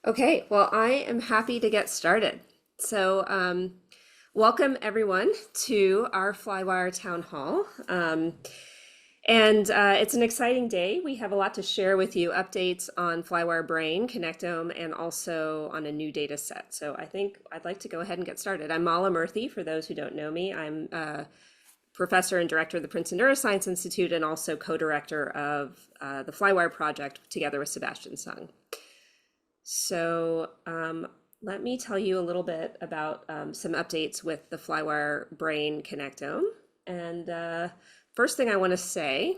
Okay, well, I am happy to get started. Welcome everyone to our FlyWire Town Hall. It's an exciting day. We have a lot to share with you, updates on FlyWire Brain, Connectome, and also on a new data set. So I think I'd like to go ahead and get started. I'm Mala Murthy, for those who don't know me. I'm a professor and director of the Princeton Neuroscience Institute and also co-director of the FlyWire project together with Sebastian Sung. Let me tell you a little bit about some updates with the FlyWire Brain Connectome. First thing I want to say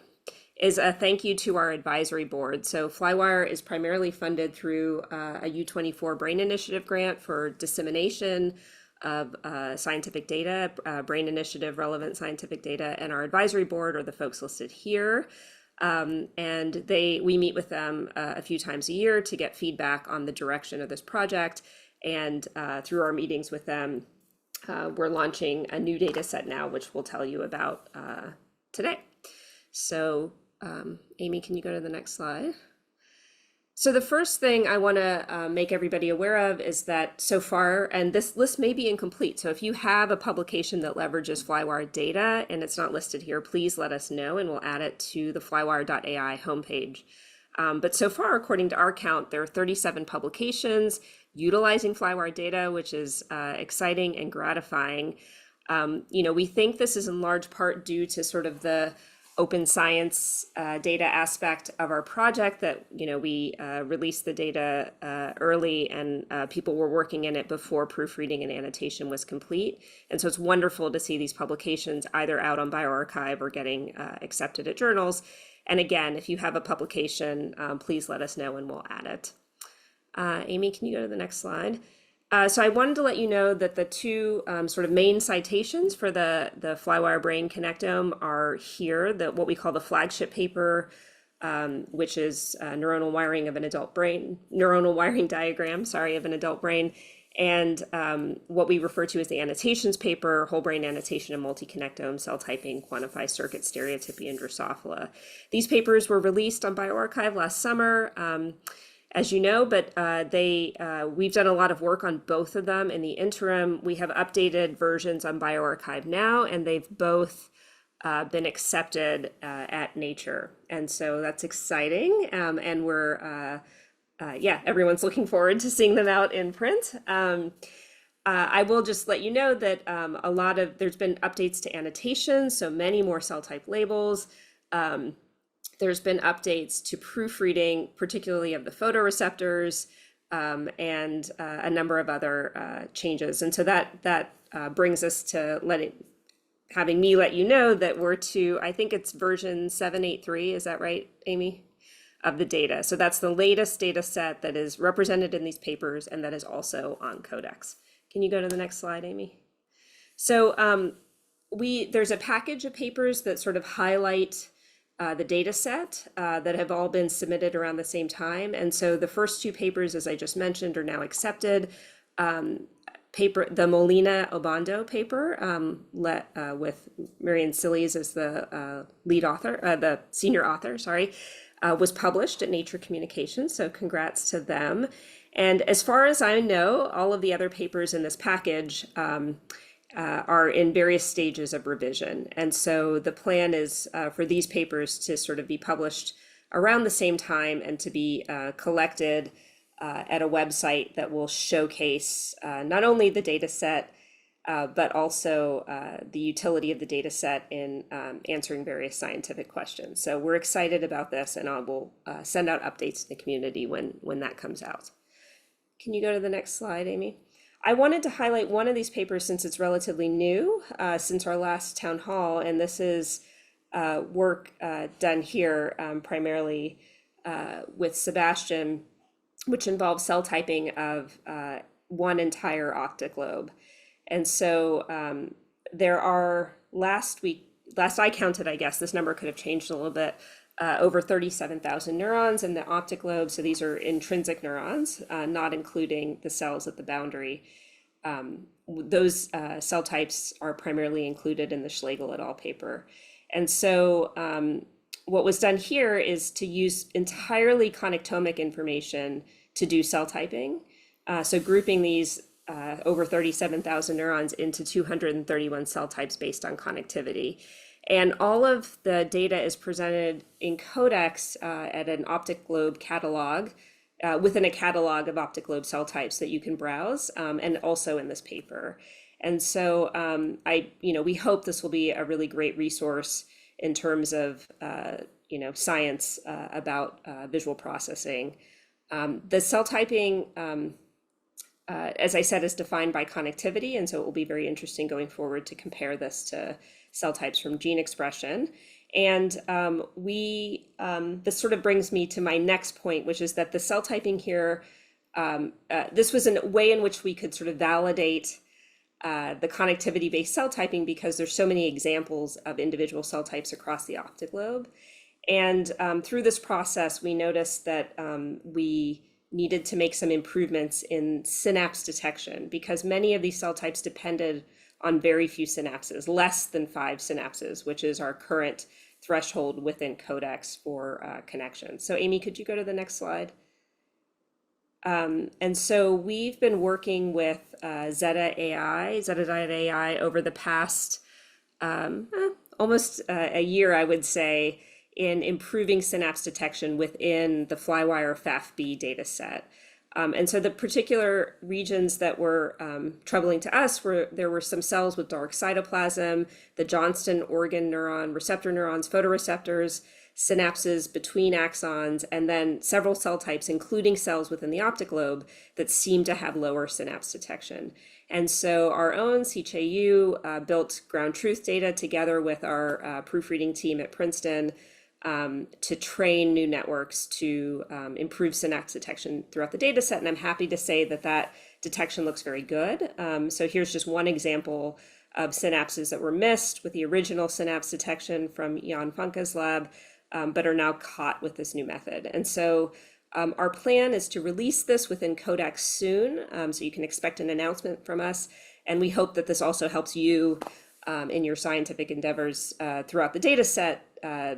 is a thank you to our advisory board. So FlyWire is primarily funded through a U24 Brain Initiative grant for dissemination of scientific data, Brain Initiative relevant scientific data, and our advisory board are the folks listed here. We meet with them a few times a year to get feedback on the direction of this project. And through our meetings with them, we're launching a new data set now, which we'll tell you about today. Amy, can you go to the next slide? So the first thing I want to make everybody aware of is that so far, and this list may be incomplete, so if you have a publication that leverages FlyWire data and it's not listed here, please let us know and we'll add it to the flywire.ai homepage. But so far, according to our count, there are 37 publications utilizing FlyWire data, which is exciting and gratifying. We think this is in large part due to sort of the open science data aspect of our project that, we released the data early and people were working in it before proofreading and annotation was complete. And so it's wonderful to see these publications either out on bioRxiv or getting accepted at journals. And again, if you have a publication, please let us know and we'll add it. Amy, can you go to the next slide? So I wanted to let you know that the two sort of main citations for the FlyWire Brain Connectome are here, what we call the flagship paper, which is neuronal wiring diagram, of an adult brain, and what we refer to as the annotations paper, whole brain annotation and multi-connectome, cell typing, quantify circuit stereotypy, and Drosophila. These papers were released on bioRxiv last summer. As you know, but we've done a lot of work on both of them. In the interim, we have updated versions on bioRxiv now, and they've both been accepted at Nature. And so that's exciting. And everyone's looking forward to seeing them out in print. I will just let you know that there's been updates to annotations, so many more cell type labels. There's been updates to proofreading, particularly of the photoreceptors, and a number of other changes. And so that brings us to having me let you know that we're to, I think it's version 783, is that right, Amy? Of the data. So that's the latest data set that is represented in these papers and that is also on Codex. Can you go to the next slide, Amy? So there's a package of papers that sort of highlight the data set that have all been submitted around the same time. And so the first two papers, as I just mentioned, are now accepted. The Molina Obando paper with Marian Sillies as the lead author, the senior author, was published at Nature Communications. So congrats to them. And as far as I know, all of the other papers in this package are in various stages of revision. And so the plan is for these papers to sort of be published around the same time and to be collected at a website that will showcase not only the data set, but also the utility of the data set in answering various scientific questions. So we're excited about this, and I will send out updates to the community when that comes out. Can you go to the next slide, Amy? I wanted to highlight one of these papers since it's relatively new, since our last town hall, and this is work done here primarily with Sebastian, which involves cell typing of one entire optic lobe. And so there are, last I counted, I guess, this number could have changed a little bit, over 37,000 neurons in the optic lobe. So these are intrinsic neurons, not including the cells at the boundary. Those cell types are primarily included in the Schlegel et al. Paper. And so what was done here is to use entirely connectomic information to do cell typing. So grouping these over 37,000 neurons into 231 cell types based on connectivity. And all of the data is presented in Codex at an optic globe catalog, within a catalog of optic globe cell types that you can browse, and also in this paper. And so we hope this will be a really great resource in terms of, science about visual processing. The cell typing, as I said, is defined by connectivity, and so it will be very interesting going forward to compare this to cell types from gene expression. And this sort of brings me to my next point, which is that the cell typing here, this was a way in which we could sort of validate the connectivity-based cell typing because there's so many examples of individual cell types across the optic globe. And through this process, we noticed that we needed to make some improvements in synapse detection because many of these cell types depended on very few synapses, less than 5 synapses, which is our current threshold within Codex for connection. So Amy, could you go to the next slide? And so we've been working with Zeta.ai over the past almost a year, I would say, in improving synapse detection within the FlyWire FAFB dataset. And so the particular regions that were troubling to us were there were some cells with dark cytoplasm, the Johnston organ neuron, receptor neurons, photoreceptors, synapses between axons, and then several cell types, including cells within the optic lobe, that seem to have lower synapse detection. And so our own CHAU built ground truth data together with our proofreading team at Princeton to train new networks to improve synapse detection throughout the data set. And I'm happy to say that that detection looks very good. So here's just one example of synapses that were missed with the original synapse detection from Jan Funke's lab, but are now caught with this new method. And so our plan is to release this within Codex soon, so you can expect an announcement from us. And we hope that this also helps you in your scientific endeavors throughout the data set,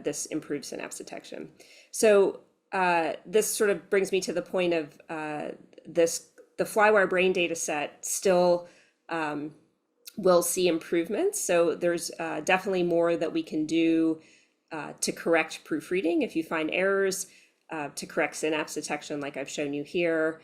this improved synapse detection. So this sort of brings me to the point of the FlyWire brain data set still will see improvements. So there's definitely more that we can do to correct proofreading if you find errors, to correct synapse detection like I've shown you here.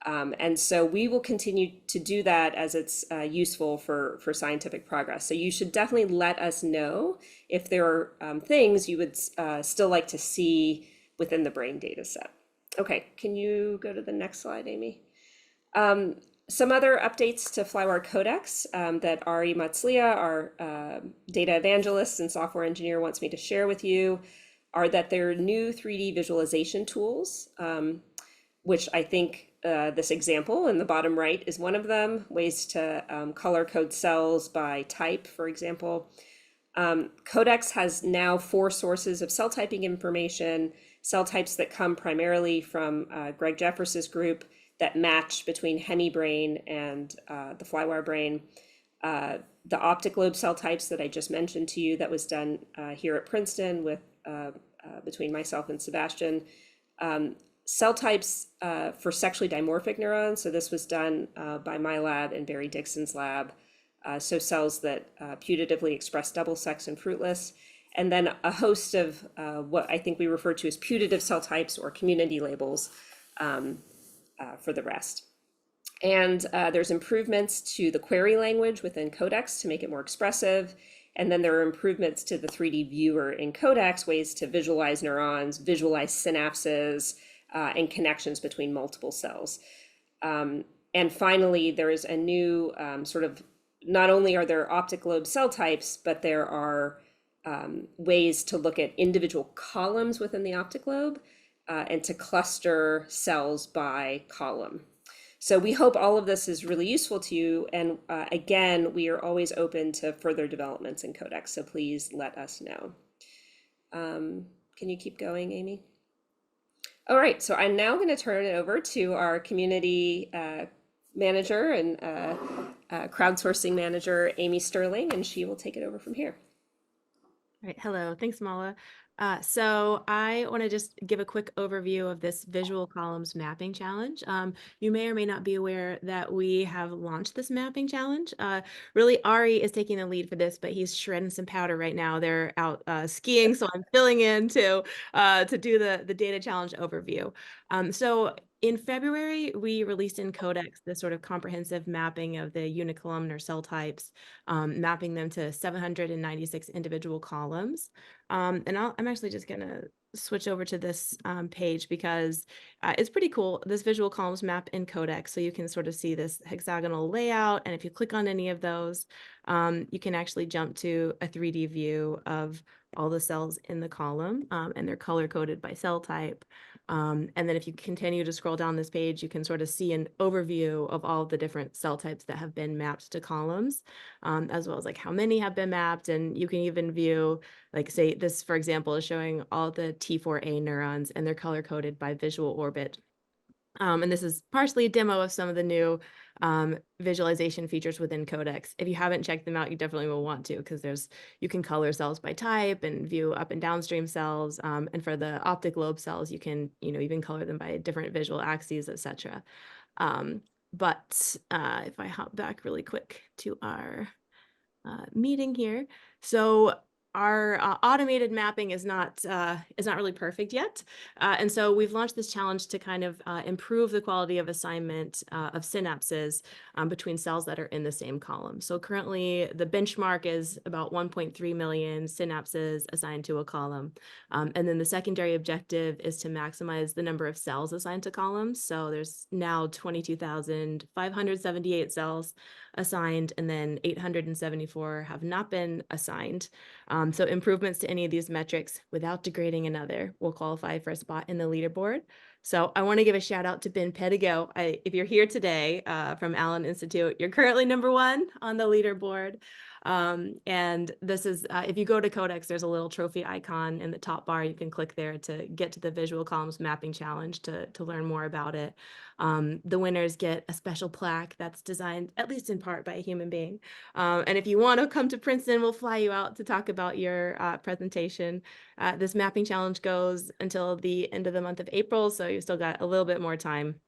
And so we will continue to do that as it's useful for scientific progress. So you should definitely let us know if there are things you would still like to see within the brain data set. Okay, can you go to the next slide, Amy? Some other updates to FlyWire Codex that Ari Matzlia, our data evangelist and software engineer, wants me to share with you are that there are new 3D visualization tools, which I think this example in the bottom right is one of them, ways to color code cells by type, for example. Codex has now 4 sources of cell typing information, cell types that come primarily from Greg Jeffress's group that match between hemibrain and the FlyWire brain. The optic lobe cell types that I just mentioned to you that was done here at Princeton with between myself and Sebastian. Cell types for sexually dimorphic neurons. So this was done by my lab and Barry Dixon's lab. So cells that putatively express double sex and fruitless. And then a host of what I think we refer to as putative cell types or community labels for the rest. And there's improvements to the query language within Codex to make it more expressive. And then there are improvements to the 3D viewer in Codex, ways to visualize neurons, visualize synapses, and connections between multiple cells. And finally, there is a new sort of, not only are there optic lobe cell types, but there are ways to look at individual columns within the optic lobe and to cluster cells by column. So we hope all of this is really useful to you. And again, we are always open to further developments in Codex, so please let us know. Can you keep going, Amy? All right, so I'm now going to turn it over to our community manager and crowdsourcing manager, Amy Sterling, and she will take it over from here. All right, hello, thanks, Mala. So I want to just give a quick overview of this visual columns mapping challenge. You may or may not be aware that we have launched this mapping challenge. Really, Ari is taking the lead for this, but he's shredding some powder right now. They're out skiing, so I'm filling in to do the data challenge overview. So in February, we released in Codex this sort of comprehensive mapping of the unicolumnar cell types, mapping them to 796 individual columns. And I'm actually just gonna switch over to this page because it's pretty cool. This visual columns map in Codex, so you can sort of see this hexagonal layout. And if you click on any of those, you can actually jump to a 3D view of all the cells in the column, and they're color coded by cell type. And then if you continue to scroll down this page, you can sort of see an overview of all the different cell types that have been mapped to columns, as well as like how many have been mapped. And you can even view, like say this, for example, is showing all the T4A neurons and they're color coded by visual orbit. And this is partially a demo of some of the new visualization features within Codex. If you haven't checked them out, you definitely will want to, because you can color cells by type and view up and downstream cells. And for the optic lobe cells, you can even color them by different visual axes, etc. But if I hop back really quick to our meeting here. So our automated mapping is not really perfect yet. And so we've launched this challenge to kind of improve the quality of assignment of synapses between cells that are in the same column. So currently the benchmark is about 1.3 million synapses assigned to a column. And then the secondary objective is to maximize the number of cells assigned to columns. So there's now 22,578 cells assigned, and then 874 have not been assigned. So improvements to any of these metrics without degrading another will qualify for a spot in the leaderboard. So I want to give a shout out to Ben Pedigo. If you're here today from Allen Institute, you're currently #1 on the leaderboard. And this is, if you go to Codex, there's a little trophy icon in the top bar. You can click there to get to the visual columns mapping challenge to learn more about it. The winners get a special plaque that's designed, at least in part, by a human being. And if you want to come to Princeton, we'll fly you out to talk about your presentation. This mapping challenge goes until the end of the month of April, so you've still got a little bit more time.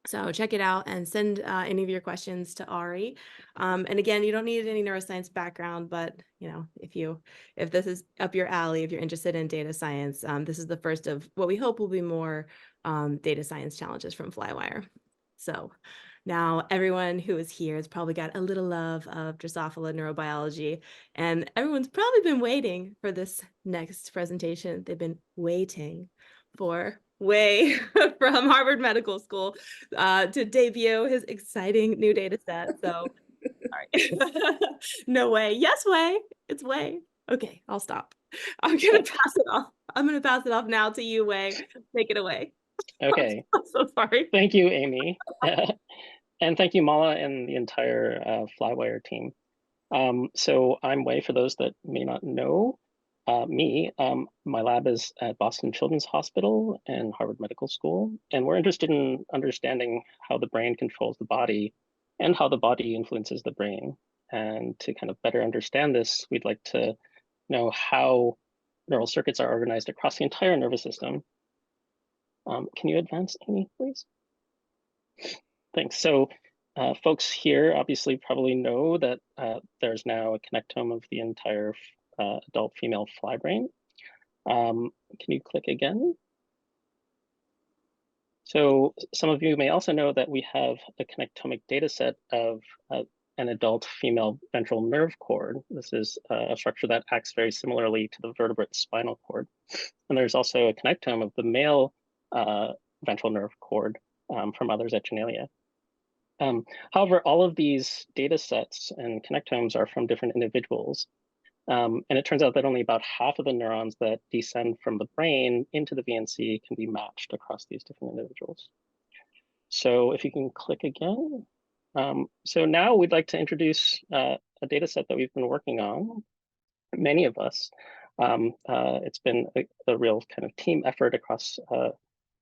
So check it out and send any of your questions to Ari. And again, you don't need any neuroscience background, but if this is up your alley, if you're interested in data science, this is the first of what we hope will be more data science challenges from FlyWire. So now everyone who is here has probably got a little love of Drosophila neurobiology, and everyone's probably been waiting for this next presentation. They've been waiting for Wei from Harvard Medical School to debut his exciting new data set. So sorry. No way. Yes, Wei. It's Wei. Okay, I'll stop. I'm gonna pass it off. I'm gonna pass it off now to you, Wei. Take it away. Okay. I'm so sorry. Thank you, Amy. And thank you, Mala, and the entire FlyWire team. So I'm Wei, for those that may not know me. My lab is at Boston Children's Hospital and Harvard Medical School, and we're interested in understanding how the brain controls the body and how the body influences the brain. And to kind of better understand this, we'd like to know how neural circuits are organized across the entire nervous system. Can you advance, Amy, please? Thanks. So folks here obviously probably know that there's now a connectome of the entire adult female fly brain. Can you click again? So some of you may also know that we have a connectomic data set of an adult female ventral nerve cord. This is a structure that acts very similarly to the vertebrate spinal cord. And there's also a connectome of the male ventral nerve cord from others at Genelia. However, all of these data sets and connectomes are from different individuals. And it turns out that only about half of the neurons that descend from the brain into the VNC can be matched across these different individuals. So if you can click again. So now we'd like to introduce a data set that we've been working on, many of us. It's been a real kind of team effort across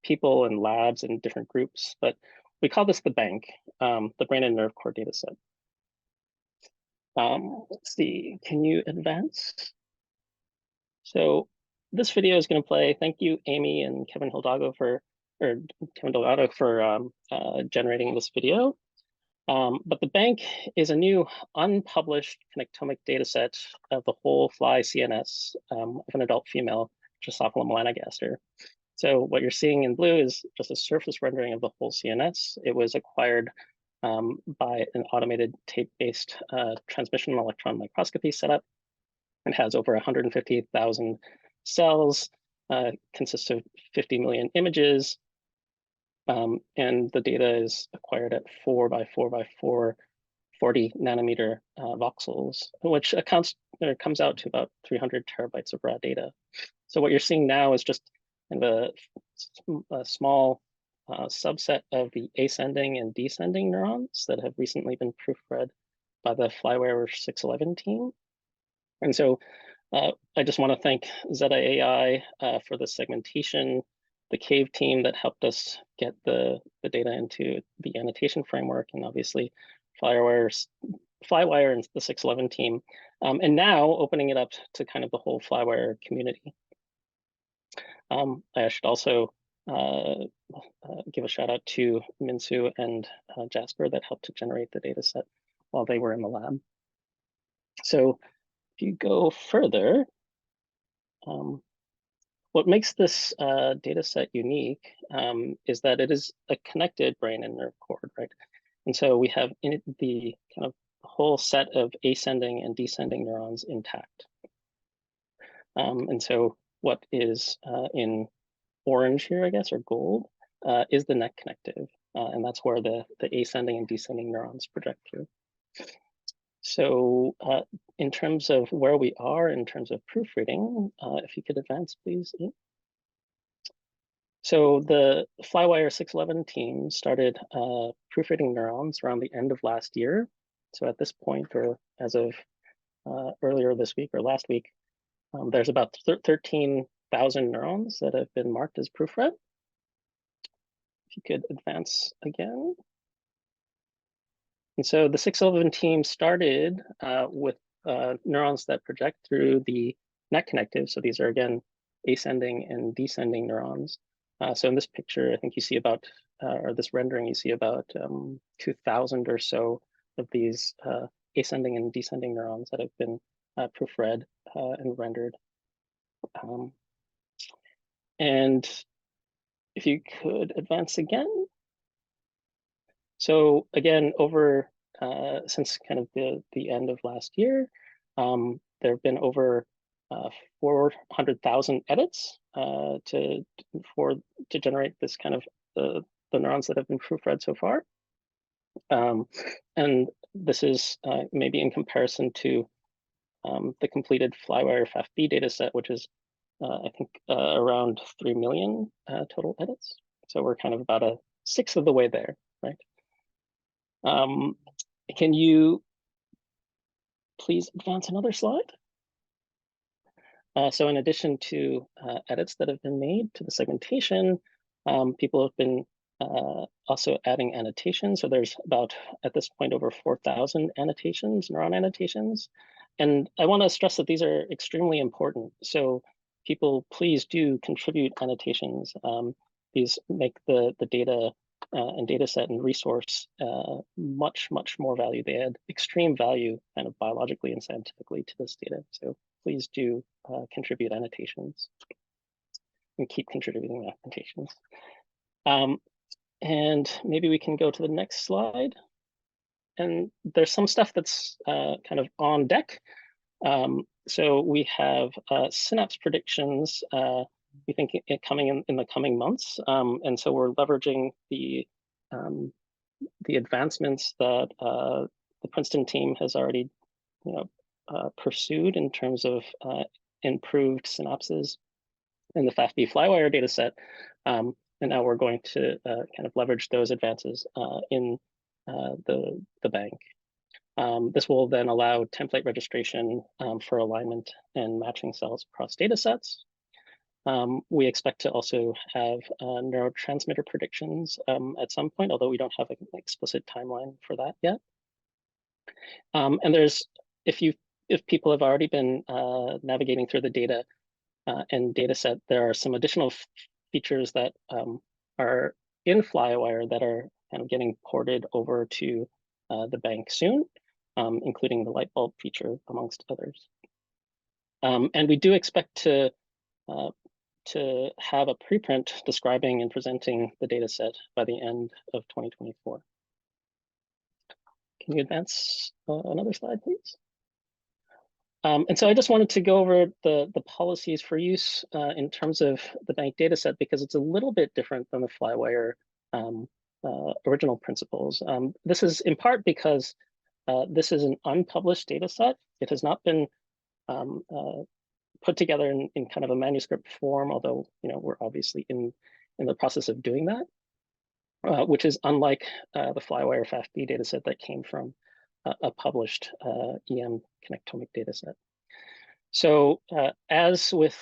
people and labs and different groups, but we call this the banc, the brain and nerve core data set. Let's see, can you advance? So this video is going to play. Thank you, Amy and Kevin Delgado for generating this video. But the bank is a new unpublished connectomic dataset of the whole fly CNS of an adult female Drosophila melanogaster. So what you're seeing in blue is just a surface rendering of the whole CNS. It was acquired by an automated tape-based transmission electron microscopy setup. It has over 150,000 cells, consists of 50 million images, and the data is acquired at 4 by 4 by 4 40 nanometer voxels, which comes out to about 300 terabytes of raw data. So what you're seeing now is just kind of a small subset of the ascending and descending neurons that have recently been proofread by the FlyWire 611 team. And so I just want to thank Zeta AI for the segmentation, the CAVE team that helped us get the data into the annotation framework, and obviously FlyWire and the 611 team, and now opening it up to kind of the whole FlyWire community. I should also give a shout out to Minsu and Jasper that helped to generate the data set while they were in the lab. So if you go further, what makes this data set unique is that it is a connected brain and nerve cord, right? And so we have in the kind of whole set of ascending and descending neurons intact. And so what is in orange here, I guess, or gold, is the net connective. And that's where the ascending and descending neurons project through. So in terms of where we are in terms of proofreading, if you could advance, please. So the FlyWire 611 team started proofreading neurons around the end of last year. So at this point, or as of earlier this week or last week, there's about 13,000 neurons that have been marked as proofread. If you could advance again. And so the 611 team started with neurons that project through the net connective. So these are, again, ascending and descending neurons. So in this picture, I think you see about, or this rendering, you see about 2,000 or so of these ascending and descending neurons that have been proofread and rendered. And if you could advance again. So again, over since kind of the end of last year, there have been over 400,000 edits to generate this kind of the neurons that have been proofread so far. And this is maybe in comparison to the completed FlyWire FAFB dataset, which is I think around 3 million total edits. So we're kind of about a sixth of the way there, right? Can you please advance another slide? So in addition to edits that have been made to the segmentation, people have been also adding annotations. So there's about, at this point, over 4,000 annotations, neuron annotations. And I want to stress that these are extremely important. So people, please do contribute annotations. These make the data and data set and resource much, much more value. They add extreme value kind of biologically and scientifically to this data. So please do contribute annotations and keep contributing annotations. And maybe we can go to the next slide. And there's some stuff that's kind of on deck. So we have Synapse predictions, we think it coming in the coming months. And so we're leveraging the advancements that the Princeton team has already pursued in terms of improved synapses in the FAFB FlyWire dataset. And now we're going to kind of leverage those advances in the bank. This will then allow template registration for alignment and matching cells across data sets. We expect to also have neurotransmitter predictions at some point, although we don't have an explicit timeline for that yet. And there's, if people have already been navigating through the data, and dataset, there are some additional features that are in FlyWire that are kind of getting ported over to the bank soon, including the light bulb feature, amongst others. And we do expect to have a preprint describing and presenting the dataset by the end of 2024. Can you advance another slide, please? And so I just wanted to go over the policies for use in terms of the bank dataset, because it's a little bit different than the FlyWire original principles. This is in part because this is an unpublished dataset. It has not been put together in kind of a manuscript form, although we're obviously in the process of doing that, which is unlike the FlyWire FAFB dataset that came from a published EM Connectomic dataset. So as with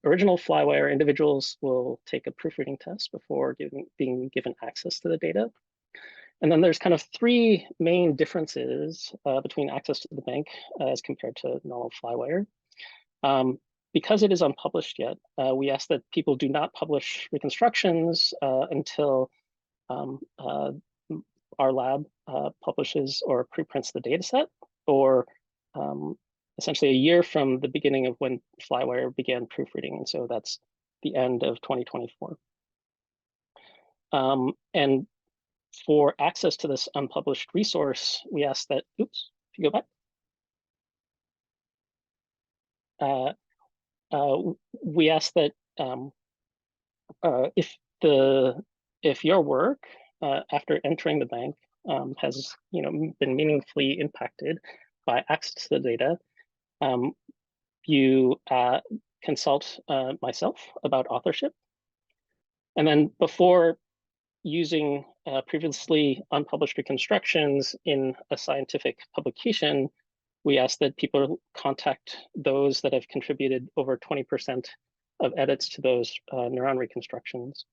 original FlyWire, individuals will take a proofreading test before being given access to the data. And then there's kind of three main differences between access to the bank as compared to normal FlyWire. Because it is unpublished yet, we ask that people do not publish reconstructions until our lab publishes or preprints the dataset, or essentially a year from the beginning of when FlyWire began proofreading. And so that's the end of 2024. And for access to this unpublished resource, we ask that, oops, if you go back, we ask that if your work after entering the bank has been meaningfully impacted by access to the data, you consult myself about authorship. And then before using previously unpublished reconstructions in a scientific publication, we ask that people contact those that have contributed over 20% of edits to those neuron reconstructions.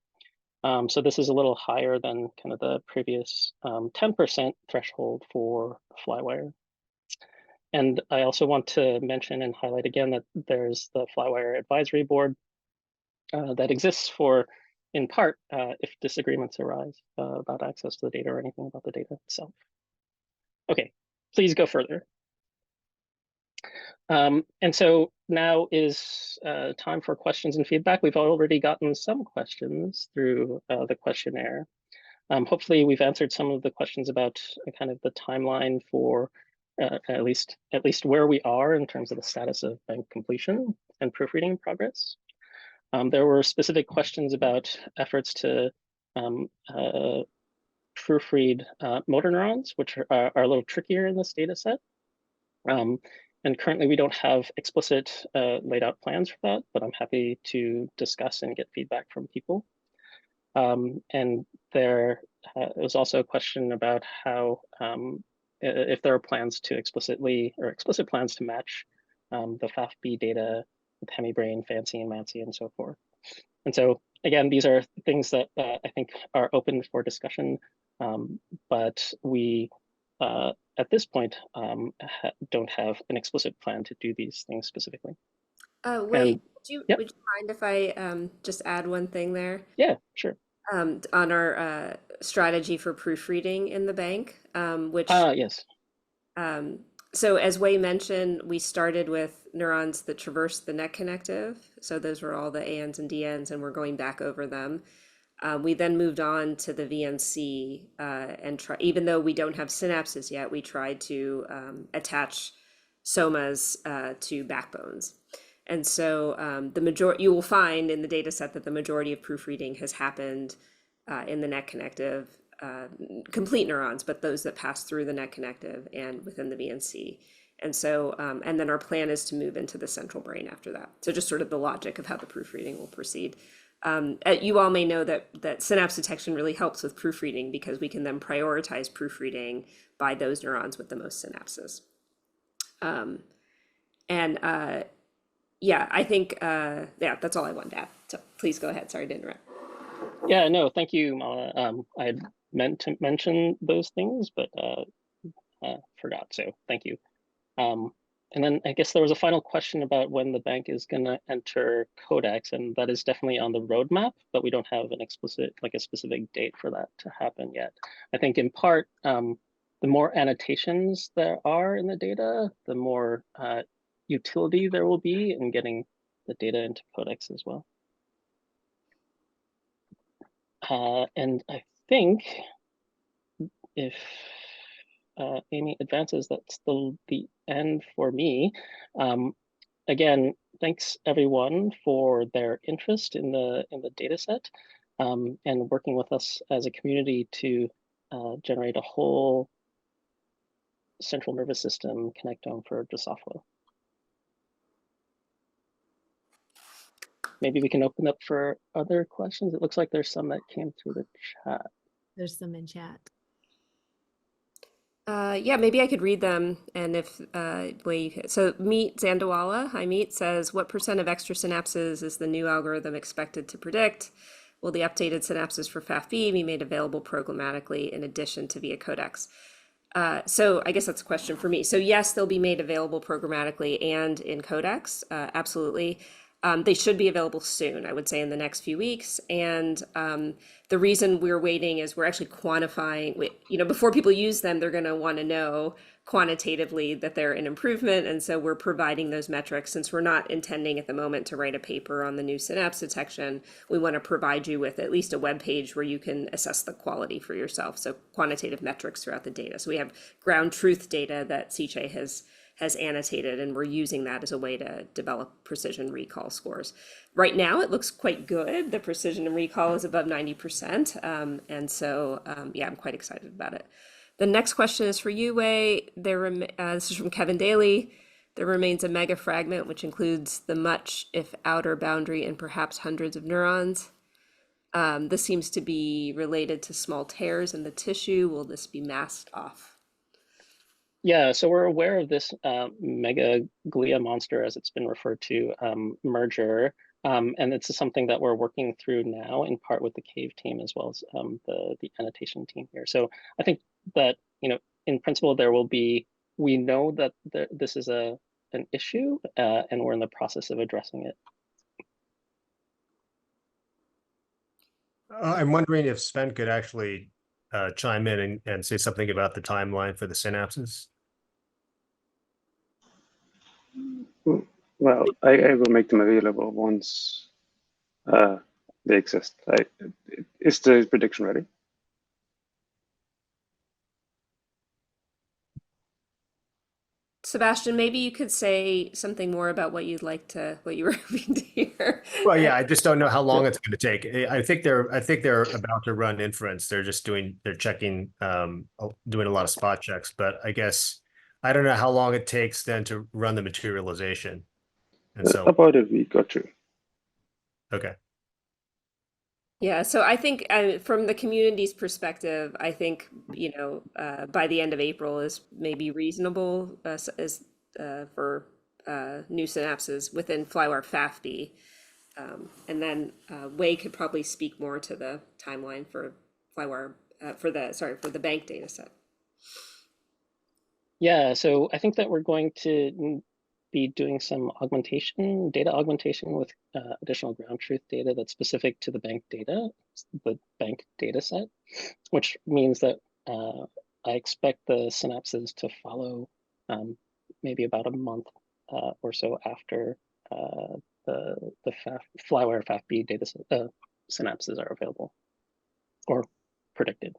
So this is a little higher than kind of the previous 10% threshold for FlyWire. And I also want to mention and highlight again that there's the FlyWire Advisory Board that exists for, in part, if disagreements arise about access to the data or anything about the data itself. Okay, please go further. And so now is time for questions and feedback. We've already gotten some questions through the questionnaire. Hopefully we've answered some of the questions about kind of the timeline for at least where we are in terms of the status of bank completion and proofreading progress. There were specific questions about efforts to proofread motor neurons, which are a little trickier in this data set. And currently we don't have explicit laid out plans for that, but I'm happy to discuss and get feedback from people. And there was also a question about how, if there are plans to explicit plans to match the FAFB data with HemiBrain, Fancy, and Mancy, and so forth. And so again, these are things that I think are open for discussion, but we, at this point, don't have an explicit plan to do these things specifically. Wait, would you mind if I just add one thing there? Yeah, sure. On our strategy for proofreading in the bank, which yes. So as Wei mentioned, we started with neurons that traverse the neck connective. So those were all the ANs and DNs, and we're going back over them. We then moved on to the VNC and even though we don't have synapses yet, we tried to attach somas to backbones. And so you will find in the data set that the majority of proofreading has happened in the neck connective, complete neurons, but those that pass through the neck connective and within the VNC. And so, and then our plan is to move into the central brain after that. So just sort of the logic of how the proofreading will proceed. You all may know that synapse detection really helps with proofreading because we can then prioritize proofreading by those neurons with the most synapses. Yeah, I think, yeah, that's all I wanted to add. So please go ahead. Sorry to interrupt. Yeah, no, thank you, Mala. I had meant to mention those things, but forgot, so thank you. And then I guess there was a final question about when the bank is going to enter Codex, and that is definitely on the roadmap, but we don't have an explicit, like a specific date for that to happen yet. I think in part, the more annotations there are in the data, the more utility there will be in getting the data into Codex as well. And I think if Amy advances, that's the end for me. Again, thanks everyone for their interest in the data set and working with us as a community to generate a whole central nervous system connectome for Drosophila. Maybe we can open up for other questions. It looks like there's some that came through the chat. There's some in chat. Yeah, maybe I could read them, and if way you could. So Meet Zandawala, hi Meet, says, what % of extra synapses is the new algorithm expected to predict? Will the updated synapses for FAFB be made available programmatically in addition to via Codex? So I guess that's a question for me. So yes, they'll be made available programmatically and in Codex, absolutely. They should be available soon, I would say in the next few weeks. And the reason we're waiting is we're actually quantifying, before people use them, they're going to want to know quantitatively that they're an improvement. And so we're providing those metrics. Since we're not intending at the moment to write a paper on the new synapse detection, we want to provide you with at least a web page where you can assess the quality for yourself. So quantitative metrics throughout the data. So we have ground truth data that CJ has annotated, and we're using that as a way to develop precision recall scores. Right now, it looks quite good. The precision and recall is above 90%. And so, yeah, I'm quite excited about it. The next question is for you, Wei. This is from Kevin Daly. There remains a mega fragment, which includes the much, if outer boundary, and perhaps hundreds of neurons. This seems to be related to small tears in the tissue. Will this be masked off? Yeah, so we're aware of this mega glia monster, as it's been referred to, merger, and it's something that we're working through now, in part with the CAVE team as well as the annotation team here. So I think that in principle we know that this is an issue, and we're in the process of addressing it. I'm wondering if Sven could actually chime in and say something about the timeline for the synapses. Well, I will make them available once they exist. Is the prediction ready? Sebastian, maybe you could say something more about what you were hoping to hear. Well, yeah, I just don't know how long it's going to take. I think they're about to run inference. They're checking, doing a lot of spot checks, but I guess I don't know how long it takes then to run the materialization. And so about a week or two. Okay. Yeah, so I think from the community's perspective, I think by the end of April is maybe reasonable for new synapses within FlyWire FAFB, and then Wei could probably speak more to the timeline for FlyWire for the bank data set. Yeah, so I think that we're going to be doing some data augmentation with additional ground truth data that's specific to the bank data set, which means that I expect the synapses to follow maybe about a month or so after the FlyWire FAFB data set, synapses are available or predicted.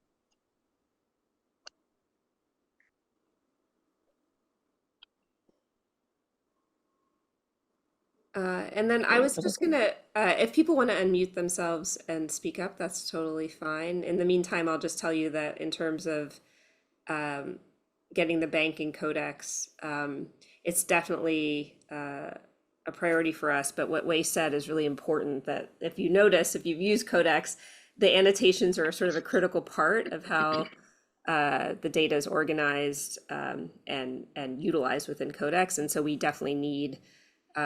And then I was just gonna, if people want to unmute themselves and speak up, that's totally fine. In the meantime, I'll just tell you that in terms of getting the banking codex, it's definitely a priority for us. But what Wei said is really important, that if you notice, if you've used Codex, the annotations are sort of a critical part of how the data is organized and utilized within Codex. And so we definitely need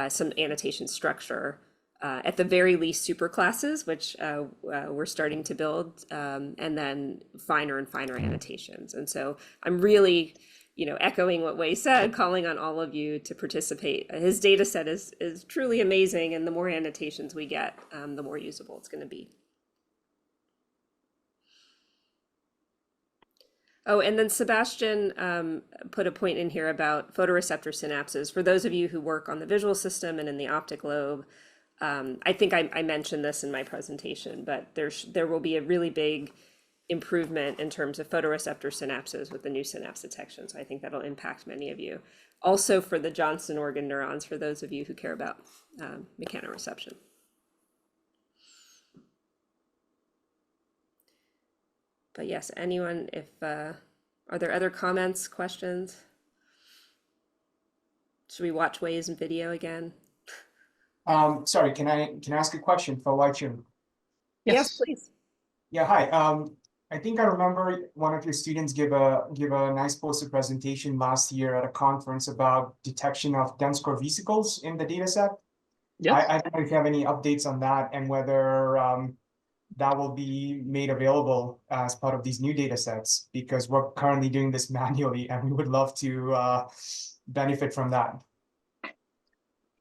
some annotation structure, at the very least superclasses, which we're starting to build, and then finer and finer annotations. And so I'm really echoing what Wei said, calling on all of you to participate. His data set is truly amazing, and the more annotations we get, the more usable it's going to be. Oh, and then Sebastian put a point in here about photoreceptor synapses. For those of you who work on the visual system and in the optic lobe, I think I mentioned this in my presentation, but there will be a really big improvement in terms of photoreceptor synapses with the new synapse detection. So I think that'll impact many of you. Also for the Johnston organ neurons, for those of you who care about mechanoreception. But yes, anyone, if are there other comments, questions? Should we watch Wei's video again? Sorry, can I ask a question for Wai-Chung? Yes, please. Yeah, hi. I think I remember one of your students give a nice poster presentation last year at a conference about detection of dense core vesicles in the data set. Yes. I don't know if you have any updates on that and whether that will be made available as part of these new data sets, because we're currently doing this manually and we would love to benefit from that.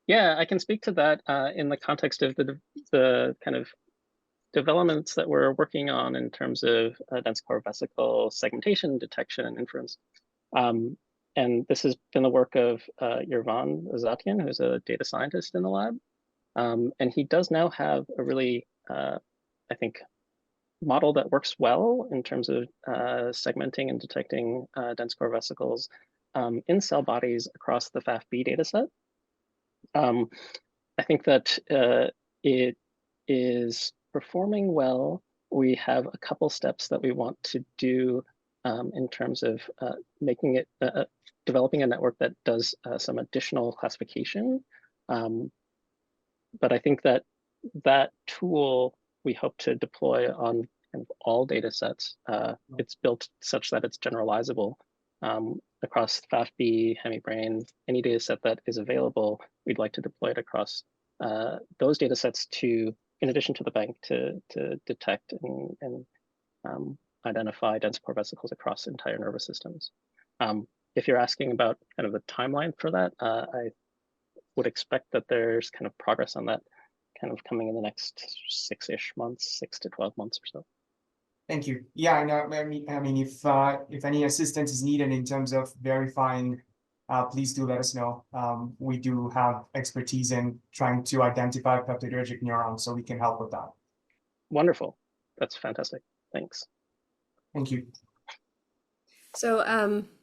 Yeah, I can speak to that in the context of the kind of developments that we're working on in terms of dense core vesicle segmentation, detection, and inference. And this has been the work of Yervan Azatian, who's a data scientist in the lab. And he does now have a really, I think, model that works well in terms of segmenting and detecting dense core vesicles in cell bodies across the FAFB dataset. I think that it is performing well. We have a couple steps that we want to do in terms of making it, developing a network that does some additional classification. But I think that that tool we hope to deploy on kind of all data sets. It's built such that it's generalizable across FAFB, HemiBrain, any data set that is available. We'd like to deploy it across those data sets to, in addition to the bank, to detect and identify dense core vesicles across entire nervous systems. If you're asking about kind of the timeline for that, I would expect that there's kind of progress on that kind of coming in the next 6-ish months, 6 to 12 months or so. Thank you. Yeah, I know. I mean, if any assistance is needed in terms of verifying, please do let us know. We do have expertise in trying to identify peptidergic neurons, so we can help with that. Wonderful. That's fantastic. Thanks. Thank you. So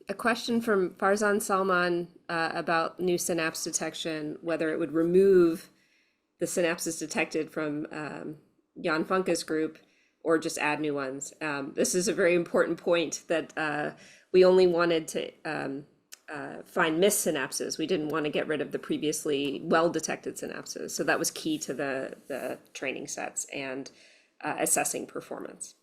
a question from Farzan Salman about new synapse detection, whether it would remove the synapses detected from Jan Funke's group or just add new ones. This is a very important point that we only wanted to find missed synapses. We didn't want to get rid of the previously well-detected synapses. So that was key to the training sets and assessing performance.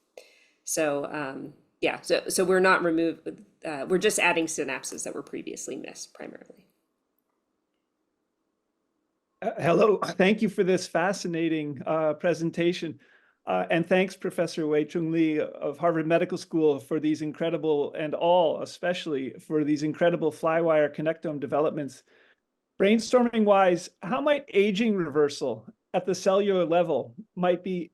So yeah, so we're not we're just adding synapses that were previously missed primarily. Hello, thank you for this fascinating presentation. And thanks, Professor Wei-Chung Lee of Harvard Medical School, for these incredible, and especially for these incredible FlyWire connectome developments. Brainstorming wise, how might aging reversal at the cellular level might be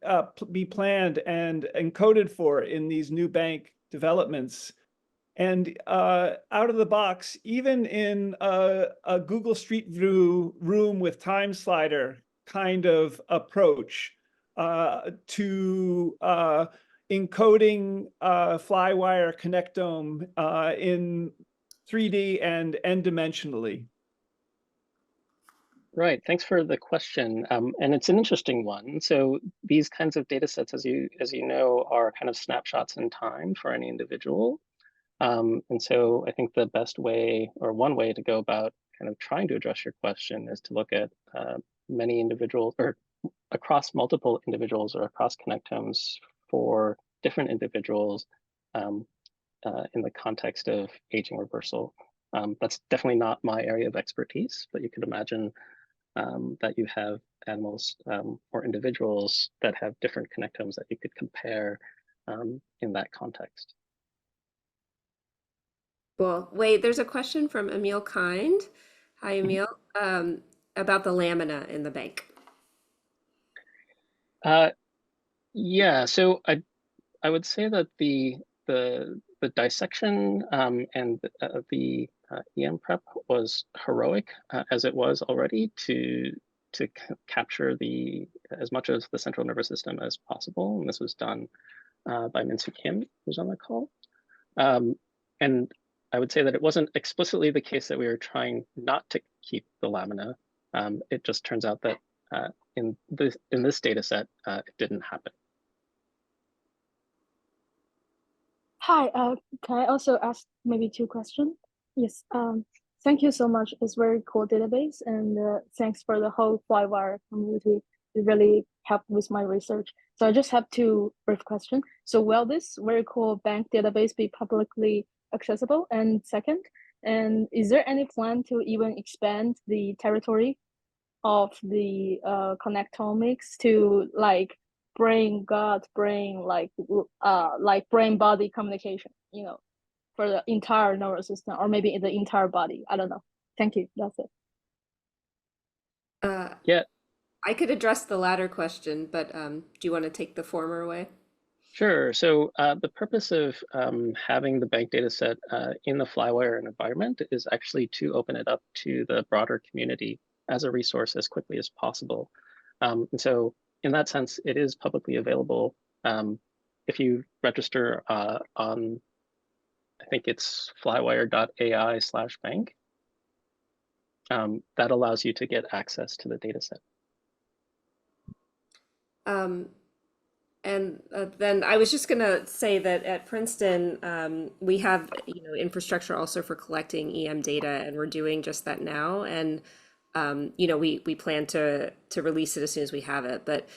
planned and encoded for in these new bank developments? And out of the box, even in a Google Street View room with time slider kind of approach to encoding FlyWire connectome in 3D and n-dimensionally. Right. Thanks for the question. And it's an interesting one. So these kinds of data sets, as you know, are kind of snapshots in time for any individual. And so I think the best way, or one way to go about kind of trying to address your question, is to look at many individuals, or across multiple individuals, or across connectomes for different individuals in the context of aging reversal. That's definitely not my area of expertise, but you could imagine that you have animals or individuals that have different connectomes that you could compare in that context. Cool. Wait, there's a question from Emil Kind. Hi, Emil. About the lamina in the bank. Yeah, so I would say that the dissection and the EM prep was heroic as it was already to capture as much of the central nervous system as possible, and this was done by Min-Soo Kim, who's on the call. And I would say that it wasn't explicitly the case that we were trying not to keep the lamina. It just turns out that in this data set, it didn't happen. Hi, can I also ask maybe 2 questions? Yes, thank you so much. It's very cool database, and thanks for the whole FlyWire community. It really helped with my research. So I just have 2 brief questions. So will this very cool bank database be publicly accessible? And second, and is there any plan to even expand the territory of the connectomics to like brain gut brain like brain body communication, you know, for the entire nervous system, or maybe in the entire body? I don't know. Thank you. That's it. Yeah, I could address the latter question, but do you want to take the former way? sure. So the purpose of having the bank data set in the FlyWire environment is actually to open it up to the broader community as a resource as quickly as possible. And so in that sense, it is publicly available. If you register on, I think it's flywire.ai/bank, that allows you to get access to the data set. And then I was just going to say that at Princeton, we have infrastructure also for collecting EM data, and we're doing just that now. And we plan to release it as soon as we have it. But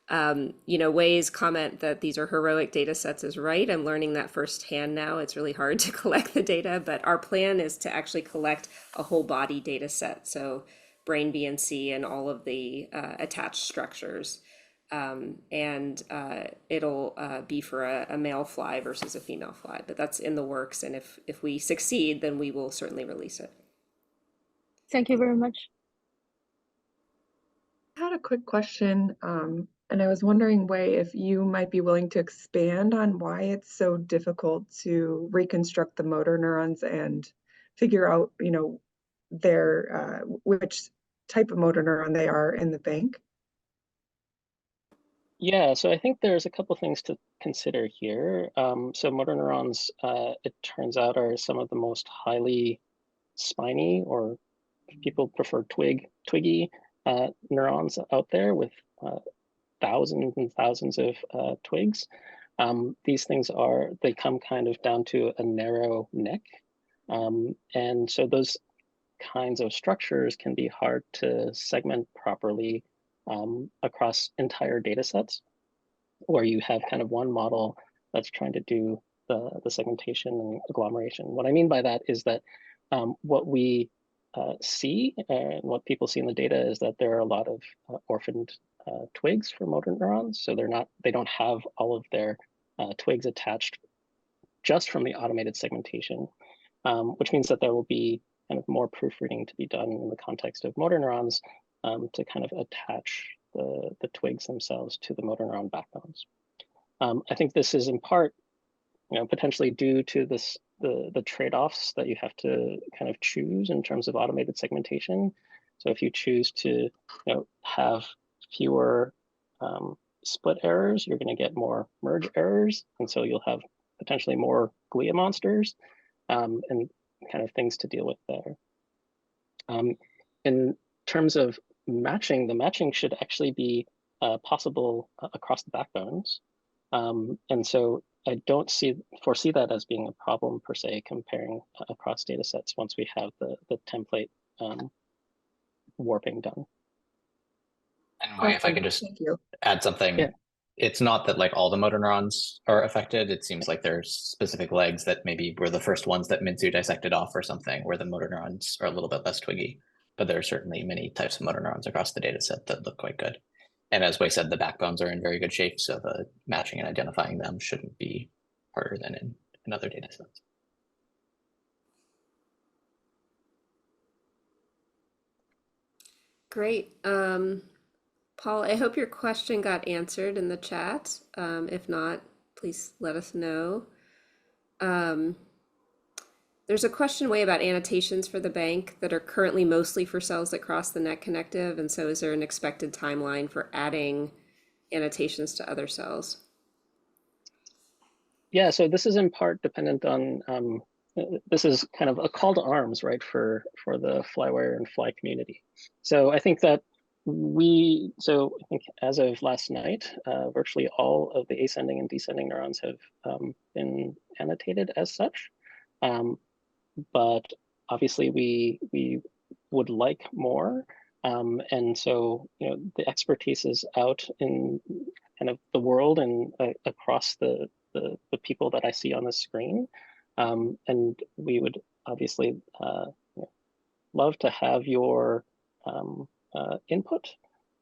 Wei's comment that these are heroic data sets is right. I'm learning that firsthand now. It's really hard to collect the data, but our plan is to actually collect a whole body data set, so brain BNC and all of the attached structures. And it'll be for a male fly versus a female fly, but that's in the works. And if we succeed, then we will certainly release it. Thank you very much. I had a quick question, and I was wondering, Wei, if you might be willing to expand on why it's so difficult to reconstruct the motor neurons and figure out, their which type of motor neuron they are in the bank. Yeah, so I think there's a couple things to consider here. So motor neurons, it turns out, are some of the most highly spiny, or people prefer twiggy neurons out there, with thousands and thousands of twigs. These things they come kind of down to a narrow neck. And so those kinds of structures can be hard to segment properly across entire data sets, where you have kind of one model that's trying to do the segmentation and agglomeration. What I mean by that is that what we see, and what people see in the data, is that there are a lot of orphaned twigs for motor neurons. So they don't have all of their twigs attached just from the automated segmentation, which means that there will be kind of more proofreading to be done in the context of motor neurons to kind of attach the twigs themselves to the motor neuron backbones. I think this is in part, potentially due to the trade-offs that you have to kind of choose in terms of automated segmentation. So if you choose to have fewer split errors, you're going to get more merge errors, and so you'll have potentially more glia monsters and kind of things to deal with there. In terms of matching, the matching should actually be possible across the backbones. And so I don't foresee that as being a problem per se, comparing across data sets once we have the template warping done. And Wei, if I could just add something. Yeah. It's not that like all the motor neurons are affected. It seems like there's specific legs that maybe were the first ones that Min-Soo dissected off or something, where the motor neurons are a little bit less twiggy. But there are certainly many types of motor neurons across the data set that look quite good. And as Wei said, the backbones are in very good shape, so the matching and identifying them shouldn't be harder than in other data sets. Great. Paul, I hope your question got answered in the chat. If not, please let us know. There's a question way about annotations for the bank that are currently mostly for cells that cross the net connective. And so is there an expected timeline for adding annotations to other cells? Yeah, so this is in part dependent on, this is kind of a call to arms, right, for the FlyWire and Fly community. So I think that I think as of last night, virtually all of the ascending and descending neurons have been annotated as such. But obviously we would like more. And so, the expertise is out in kind of the world and across the people that I see on the screen. And we would obviously love to have your input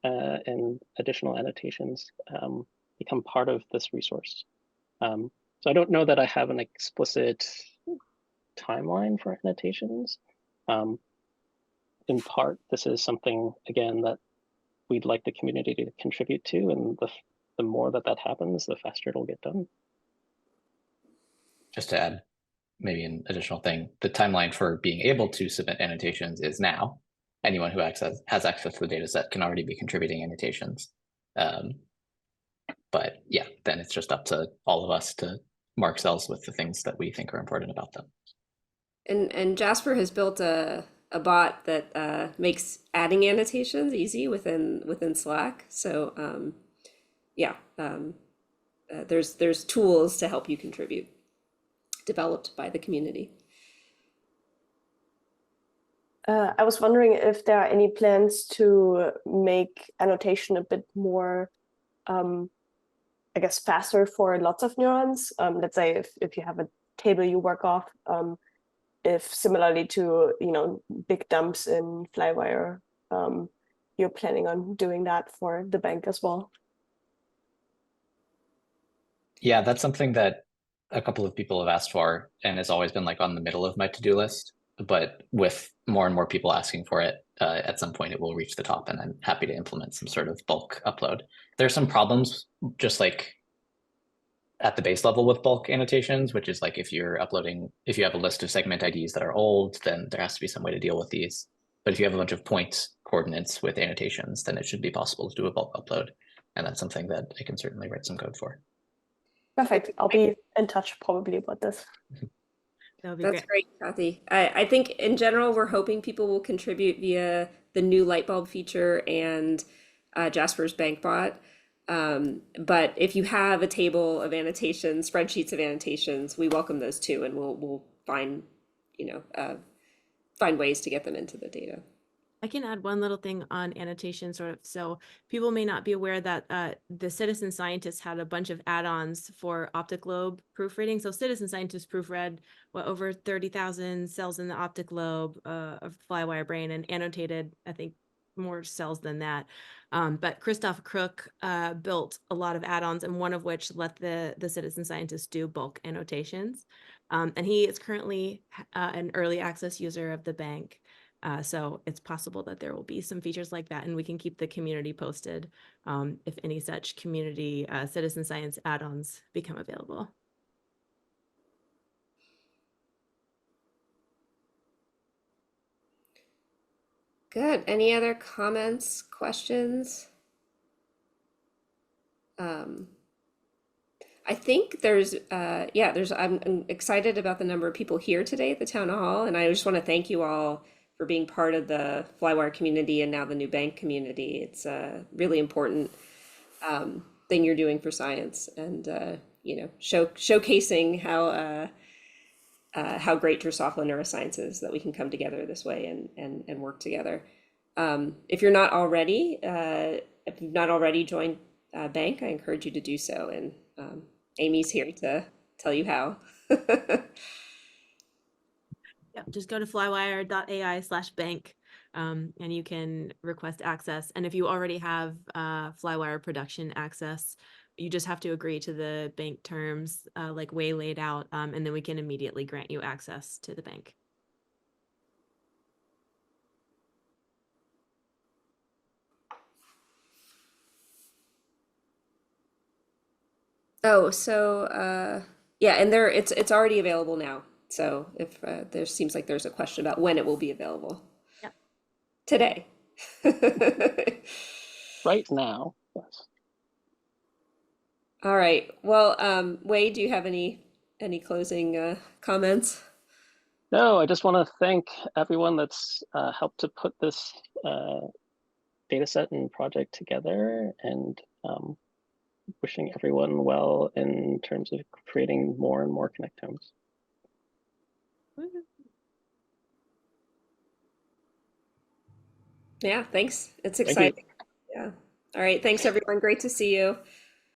and additional annotations become part of this resource. So I don't know that I have an explicit timeline for annotations. In part, this is something, again, that we'd like the community to contribute to, and the more that happens, the faster it'll get done. Just to add maybe an additional thing, the timeline for being able to submit annotations is now. Anyone who has access to the data set can already be contributing annotations. But yeah, then it's just up to all of us to mark cells with the things that we think are important about them. And Jasper has built a bot that makes adding annotations easy within Slack. So there's tools to help you contribute, developed by the community. I was wondering if there are any plans to make annotation a bit more, I guess, faster for lots of neurons. Let's say if you have a table you work off, if similarly to big dumps in FlyWire, you're planning on doing that for the bank as well. Yeah, that's something that a couple of people have asked for and has always been like on the middle of my to-do list. But with more and more people asking for it, at some point it will reach the top, and I'm happy to implement some sort of bulk upload. There's some problems just like at the base level with bulk annotations, which is like if you have a list of segment IDs that are old, then there has to be some way to deal with these. But if you have a bunch of point coordinates with annotations, then it should be possible to do a bulk upload. And that's something that I can certainly write some code for. Perfect. I'll be in touch probably about this. That's great, Kathy. I think in general, we're hoping people will contribute via the new Lightbulb feature and Jasper's bank bot. But if you have a table of annotations, spreadsheets of annotations, we welcome those too, and we'll find ways to get them into the data. I can add one little thing on annotation so people may not be aware that the citizen scientists had a bunch of add-ons for optic lobe proofreading. So citizen scientists proofread over 30,000 cells in the optic lobe of FlyWire brain and annotated, I think, more cells than that. But Christoph Crook built a lot of add-ons, and one of which let the citizen scientists do bulk annotations. And he is currently an early access user of the bank. So it's possible that there will be some features like that, and we can keep the community posted if any such community citizen science add-ons become available. Good. Any other comments, questions? I think I'm excited about the number of people here today at the town hall, and I just want to thank you all for being part of the FlyWire community and now the new bank community. It's a really important thing you're doing for science, and showcasing how great Drosophila neuroscience is, that we can come together this way and work together. If you've not already joined Bank, I encourage you to do so, and Amy's here to tell you how. Yeah, just go to flywire.ai/bank and you can request access. And if you already have FlyWire production access, you just have to agree to the bank terms like way laid out, and then we can immediately grant you access to the bank. Oh, so yeah, and it's already available now. So if there seems like there's a question about when it will be available. Yep. Today. Right now, yes. All right. Well, Wade, do you have any closing comments? No, I just want to thank everyone that's helped to put this data set and project together, and wishing everyone well in terms of creating more and more connectomes. Yeah, thanks. It's Thank you. exciting. Yeah. All right. Thanks, everyone. Great to see you.